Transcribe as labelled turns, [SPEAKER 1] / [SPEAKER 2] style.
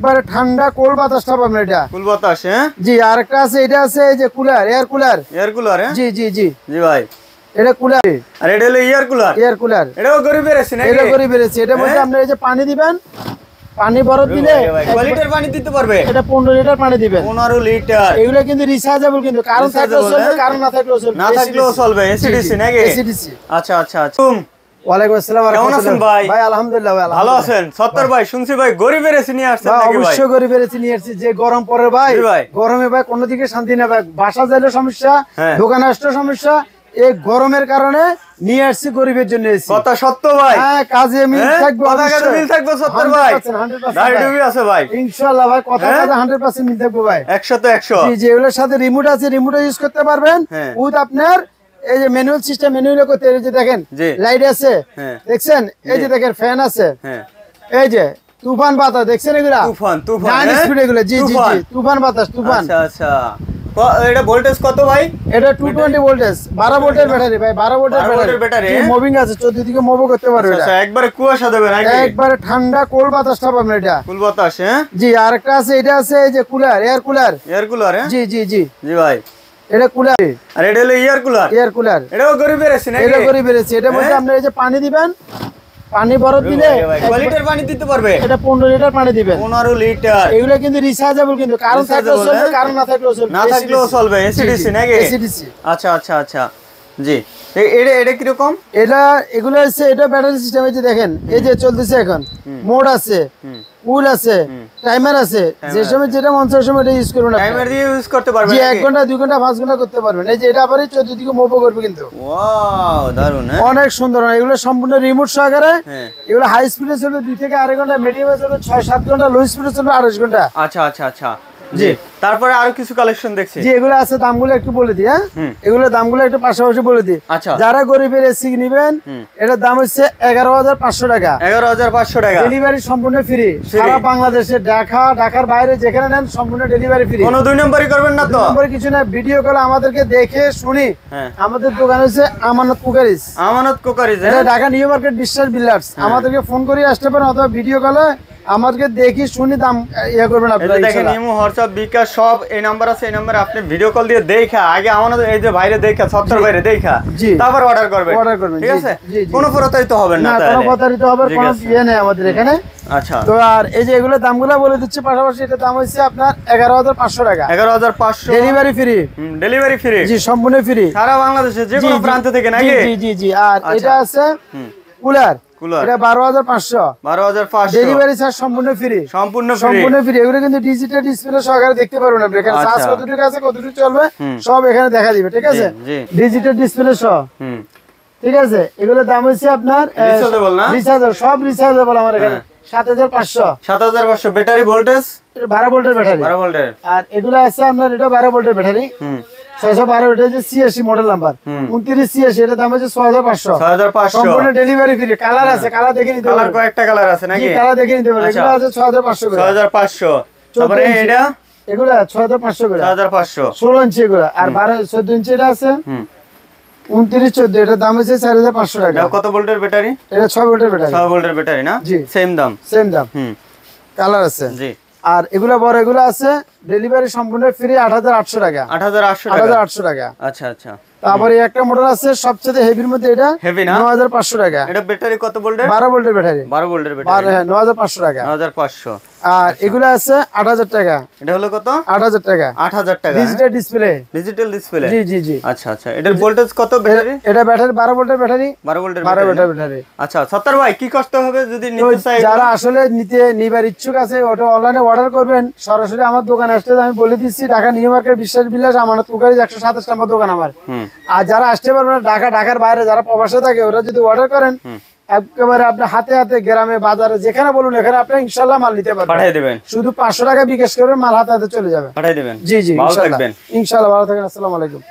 [SPEAKER 1] একবারে ঠান্ডা কোল বাতাসটা পাবেন এটা
[SPEAKER 2] কুল বাতাস। হ্যাঁ
[SPEAKER 1] জি। আর একটা আছে, এটা আছে এই যে cooler, air cooler.
[SPEAKER 2] Air cooler.
[SPEAKER 1] জি জি জি
[SPEAKER 2] জি ভাই,
[SPEAKER 1] এটা কুলার।
[SPEAKER 2] আর এটা হলো এয়ার কুলার।
[SPEAKER 1] এয়ার কুলার
[SPEAKER 2] এটাও গরিবের আছে নাকি?
[SPEAKER 1] এটা করে বেরেছে। এটার মধ্যে আপনি এই যে পানি দিবেন, পানি বরফ দিলে
[SPEAKER 2] কয় লিটার পানি দিতে পারবে?
[SPEAKER 1] এটা 15 লিটার পানি দিবেন।
[SPEAKER 2] 15 লিটার।
[SPEAKER 1] এগুলো কিন্তু রিচার্জেবল, কিন্তু কারণ থাকলেও চলবে, কারণ না থাকলেও চলবে।
[SPEAKER 2] না থাকলেও চলবে। এসিডিসি নাকি?
[SPEAKER 1] এসিডিসি।
[SPEAKER 2] আচ্ছা আচ্ছা আচ্ছা।
[SPEAKER 1] ওয়ালাইকুম আসসালাম।
[SPEAKER 2] কেমন আছেন ভাই?
[SPEAKER 1] ভাই আলহামদুলিল্লাহ ভাই।
[SPEAKER 2] ভালো আছেন? সত্তর ভাই শুনছি ভাই গরিবের এসি নিয়ে আসছেন নাকি ভাই?
[SPEAKER 1] অবশ্যই গরিবের এসি নিয়ে আসছি। যে গরম পড়ে ভাই, গরমে ভাই কোনো দিকে শান্তি না ভাই। বাসা যাইলে সমস্যা, দোকানে আসলে সমস্যা। এই গরমের কারণে নিয়ে আসছি গরিবের জন্য এসি।
[SPEAKER 2] কথা সত্য ভাই?
[SPEAKER 1] হ্যাঁ, কাজে মিল থাকবে,
[SPEAKER 2] কথা কাজে মিল থাকবে সত্তর ভাই। 100% আছে ভাই
[SPEAKER 1] ইনশাআল্লাহ ভাই। কথা কাজে 100% মিল থাকবে ভাই।
[SPEAKER 2] 100 তো 100।
[SPEAKER 1] জি জি। এগুলোর সাথে রিমোট আছে, রিমোট ইউজ করতে পারবেন উইথ আপনার এই যে ম্যানুয়াল সিস্টেম, ম্যানুয়ালে করতে। এই যে দেখেন লাইট আছে, দেখছেন? এই যে দেখেন ফ্যান আছে, এই যে তুফান বাতাস দেখছেন? এগুলা
[SPEAKER 2] তুফান তুফান
[SPEAKER 1] 9 স্পিড এগুলো। জি জি জি, তুফান বাতাস, তুফান।
[SPEAKER 2] আচ্ছা আচ্ছা। এটা ভোল্টেজ কত ভাই?
[SPEAKER 1] এটা 220 ভোল্টেজ, 12 ভোল্টের ব্যাটারি ভাই। 12 ভোল্টের ব্যাটারি। মুভিং আছে, 14 দিকে মুভ করতে পারবে এটা।
[SPEAKER 2] আচ্ছা, একবারে কুয়াশা দেবে নাকি?
[SPEAKER 1] একবারে ঠান্ডা কোল বাতাসটা পাবেন এটা।
[SPEAKER 2] কুল বাতাস। হ্যাঁ
[SPEAKER 1] জি। আর একটা আছে, এটা আছে এই যে cooler, air cooler.
[SPEAKER 2] Air cooler.
[SPEAKER 1] জি জি জি
[SPEAKER 2] জি ভাই,
[SPEAKER 1] এটা কুলার।
[SPEAKER 2] আর এটা হলো এয়ার কুলার।
[SPEAKER 1] Air cooler.
[SPEAKER 2] এটাও গরিবের আছে নাকি?
[SPEAKER 1] এটা গরিবের এসি। এটার মধ্যে আপনি এই যে পানি দিবেন, পানি বরফ দিলে
[SPEAKER 2] কয় লিটার পানি দিতে পারবে?
[SPEAKER 1] এটা 15 লিটার পানি দিবেন।
[SPEAKER 2] 15 লিটার।
[SPEAKER 1] এগুলো কিন্তু রিচার্জেবল, কিন্তু কারণ থাকলেও চলবে, কারণ না থাকলেও চলবে।
[SPEAKER 2] না থাকলেও চলবে। এসিডিসি নাকি?
[SPEAKER 1] এসিডিসি।
[SPEAKER 2] আচ্ছা আচ্ছা আচ্ছা। জি। এটা কি রকম?
[SPEAKER 1] এটা এগুলো আছে, এটা ব্যাটারি সিস্টেম। এই যে দেখেন, এই যে চলতেছে এখন, মোড আছে, কুল আছে, টাইমার আছে। যে সময় যেটা মন চায় সময় এটা ইউজ করবেন।
[SPEAKER 2] টাইমার দিয়ে ইউজ করতে পারবেন?
[SPEAKER 1] জি, 1 ঘন্টা 2 ঘন্টা 5 ঘন্টা করতে পারবেন। এই যে এটা আবার 14 দিকে মুভ করবে কিন্তু।
[SPEAKER 2] ওয়াও, দারুন।
[SPEAKER 1] অনেক সুন্দর। এগুলো সম্পূর্ণ রিমোট সহকারে। এগুলো হাই স্পিডে চলবে 2 থেকে 2.5 ঘন্টা, মিডিয়ামে চলবে 6-7 ঘন্টা, লো স্পিডে চলবে 28 ঘন্টা।
[SPEAKER 2] আচ্ছা আচ্ছা আচ্ছা। জি। তারপরে আরো কিছু কালেকশন দেখছি।
[SPEAKER 1] জি, এগুলো আছে, দামগুলো একটু বলে দিই। হ্যাঁ, এগুলো দামগুলো একটু পাশাপাশি বলে দিই।
[SPEAKER 2] আচ্ছা।
[SPEAKER 1] যারা গরিবের এসি নেবেন, এটার দাম হচ্ছে 11,500 টাকা।
[SPEAKER 2] 11,500 টাকা।
[SPEAKER 1] ডেলিভারি সম্পূর্ণ ফ্রি। সারা বাংলাদেশে, ঢাকার বাইরে যেখানে নেন সম্পূর্ণ ডেলিভারি ফ্রি।
[SPEAKER 2] কোনো 2 নম্বরই করবেন না তো?
[SPEAKER 1] 2 নম্বরে কিছু না। ভিডিও কলে আমাদেরকে দেখে শুনি। আমাদের দোকান হচ্ছে আমানত কুকারিজ।
[SPEAKER 2] আমানত কুকারিজ।
[SPEAKER 1] এটা ঢাকা নিউ মার্কেট বিশ্বাস বিল্ডার্স। আমাদেরকে ফোন করে আসতে পারেন, অথবা ভিডিও কলে আমাদেরকে দেখি শুনি দাম ইয়ে করবেন আপনারা।
[SPEAKER 2] দেখেন ইমো, হোয়াটসঅ্যাপ, বিকাশ সব এই নাম্বার আছে। এই নাম্বারে আপনি ভিডিও কল দিয়ে দেখা আগে আমাদের এই যে বাইরে দেখা, সত্তর বাইরে দেখা, তারপর অর্ডার করবেন। ঠিক আছে? কোনো প্রতারিত হবেন না।
[SPEAKER 1] কোনো প্রতারিত হবে কোনো ইয়ে নেই আমাদের এখানে।
[SPEAKER 2] আচ্ছা।
[SPEAKER 1] তো আর এই যে এগুলো দামগুলো বলে দিচ্ছি পাশাপাশি। এটা দাম হচ্ছে আপনার 11,500 টাকা।
[SPEAKER 2] 11,500।
[SPEAKER 1] Delivery free.
[SPEAKER 2] Delivery free.
[SPEAKER 1] জি, সম্পূর্ণ ফ্রি
[SPEAKER 2] সারা বাংলাদেশে যে কোনো প্রান্ত থেকে নাকি?
[SPEAKER 1] জি জি জি। আর এটা আছে কুলার। এটা 12,500।
[SPEAKER 2] 12,500।
[SPEAKER 1] ডেলিভারি চার্জ সম্পূর্ণ ফ্রি। সম্পূর্ণ ফ্রি। এগুলো কিন্তু ডিজিটাল ডিসপ্লে সহকারে দেখতে পারবেন আপনি। এখানে চার্জ কতটুকু আছে, কতটুকু চলবে সব এখানে দেখা দিবে। ঠিক আছে? ডিজিটাল ডিসপ্লে সহ। ঠিক আছে? এগুলোর দাম হচ্ছে আপনার রিচার্জেবল, সব রিচার্জেবল আমার এখানে। 7,500।
[SPEAKER 2] 7,500। ব্যাটারি ভোল্টেজ
[SPEAKER 1] 12 ভোল্টের ব্যাটারি।
[SPEAKER 2] 12 ভোল্টের।
[SPEAKER 1] আর এগুলো আছে আপনার, এটা 12 ভোল্টের ব্যাটারি। 612। এটা হচ্ছে 86 মডেল নাম্বার, 2986। এটা দাম হচ্ছে 6,500।
[SPEAKER 2] 6,500।
[SPEAKER 1] সম্পূর্ণ ডেলিভারি ফ্রি। কালার আছে, কালার দেখে নিতে পারবেন।
[SPEAKER 2] কয়েকটা কালার আছে নাকি?
[SPEAKER 1] কালার দেখে নিতে পারবেন। এগুলো আছে 6,500 করে।
[SPEAKER 2] 6,500। তারপরে এটা
[SPEAKER 1] এগুলো 6,500 করে।
[SPEAKER 2] 6,500।
[SPEAKER 1] 16 ইঞ্চি এগুলো। আর 14 ইঞ্চি এটা আছে 2914। এটা দাম হচ্ছে 4,500 টাকা।
[SPEAKER 2] কত ভোল্টের ব্যাটারি?
[SPEAKER 1] এটা 6 ভোল্টের ব্যাটারি।
[SPEAKER 2] 6 ভোল্টের ব্যাটারি না? জি, সেম দাম।
[SPEAKER 1] কালার আছে।
[SPEAKER 2] জি।
[SPEAKER 1] আর এগুলো বড়, এগুলো আছে ডেলিভারি সম্পূর্ণ ফ্রি। 8,800 টাকা।
[SPEAKER 2] 8,800
[SPEAKER 1] টাকা।
[SPEAKER 2] আচ্ছা আচ্ছা।
[SPEAKER 1] তারপরে একটা মডেল আছে সবচেয়ে হেভির মধ্যে, এটা
[SPEAKER 2] হেভি না?
[SPEAKER 1] 9,500 টাকা।
[SPEAKER 2] এটা ব্যাটারি কত ভোল্টের?
[SPEAKER 1] 12 ভোল্টের ব্যাটারি।
[SPEAKER 2] 12 ভোল্টের ব্যাটারি।
[SPEAKER 1] হ্যাঁ, 9,500 টাকা।
[SPEAKER 2] 9,500।
[SPEAKER 1] আর এগুলো আছে 8,000 টাকা।
[SPEAKER 2] এটা হলো কত?
[SPEAKER 1] 8,000 টাকা।
[SPEAKER 2] 8,000 টাকা।
[SPEAKER 1] Digital display.
[SPEAKER 2] Digital display.
[SPEAKER 1] জি জি জি।
[SPEAKER 2] আচ্ছা আচ্ছা। এটার ভোল্টেজ কত ব্যাটারি?
[SPEAKER 1] এটা ব্যাটারি 12 ভোল্টের ব্যাটারি।
[SPEAKER 2] 12 ভোল্টের
[SPEAKER 1] ব্যাটারি।
[SPEAKER 2] আচ্ছা, সত্তর ভাই কি কষ্ট হবে যদি নিতে চাই?
[SPEAKER 1] যারা আসলে নিবার ইচ্ছুক আছে, ওটা অনলাইনে অর্ডার করবেন। সরাসরি আমার দোকানে আসতে আমি বলে দিচ্ছি, ঢাকা নিউ মার্কেট বিশ্বাস বিলাস আমানত কুকারিজ 127 নম্বর দোকান আমার। আর যারা আসতে পারবেন ঢাকার বাইরে, যারা প্রবাসে থাকে, ওরা যদি অর্ডার করেন একেবারে আপনি হাতে হাতে গ্রামে বাজারে যেখানে বলুন এখানে আপনি ইনশাআল্লাহ মাল নিতে পারবেন।
[SPEAKER 2] পাঠিয়ে দিবেন।
[SPEAKER 1] শুধু 500 টাকা বিকাশ করবেন, মাল হাতে হাতে চলে যাবে।
[SPEAKER 2] পাঠিয়ে দিবেন।
[SPEAKER 1] জি জি,
[SPEAKER 2] ভালো থাকবেন।
[SPEAKER 1] ইনশাআল্লাহ ভালো থাকবেন। আসসালামু আলাইকুম।